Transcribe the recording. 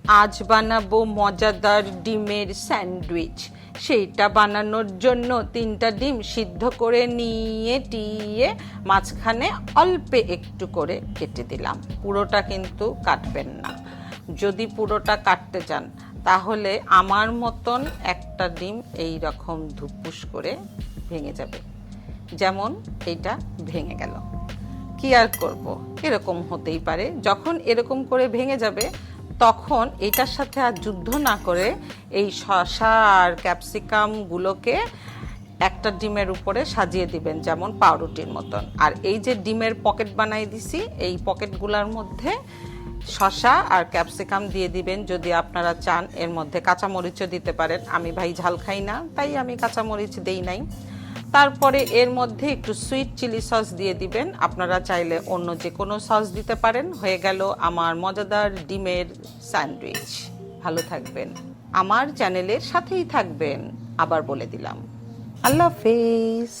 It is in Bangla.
আজ বানাবো মজাদার ডিমের স্যান্ডউইচ। সেইটা বানানোর জন্য 3টা ডিম সিদ্ধ করে নিয়ে টিয়ে মাঝখানে অল্প একটু করে কেটে দিলাম। পুরোটা কিন্তু কাটবেন না। যদি পুরোটা কাটতে চান তাহলে আমার মতন একটা ডিম এই রকম ধুপুস করে ভেঙে যাবে, যেমন এইটা ভেঙে গেল। কি আর করব, এরকম হতেই পারে। যখন এরকম করে ভেঙে যাবে তখন এটার সাথে আর যুদ্ধ না করে এই শসা আর ক্যাপসিকামগুলোকে একটা ডিমের উপরে সাজিয়ে দিবেন, যেমন পাউরুটির মতন। আর এই যে ডিমের পকেট বানাই দিছি, এই পকেটগুলোর মধ্যে শসা আর ক্যাপসিকাম দিয়ে দিবেন। যদি আপনারা চান এর মধ্যে কাঁচামরিচও দিতে পারেন। আমি ভাই ঝাল খাই না, তাই আমি কাঁচামরিচ দেই নাই। তারপরে এর মধ্যে একটু সুইট চিলি সস দিয়ে দিবেন। আপনারা চাইলে অন্য যে কোনো সস দিতে পারেন। হয়ে গেল আমার মজাদার ডিমের স্যান্ডউইচ। ভালো থাকবেন, আমার চ্যানেলের সাথেই থাকবেন। আবার বলে দিলাম, আল্লাহ হাফেজ।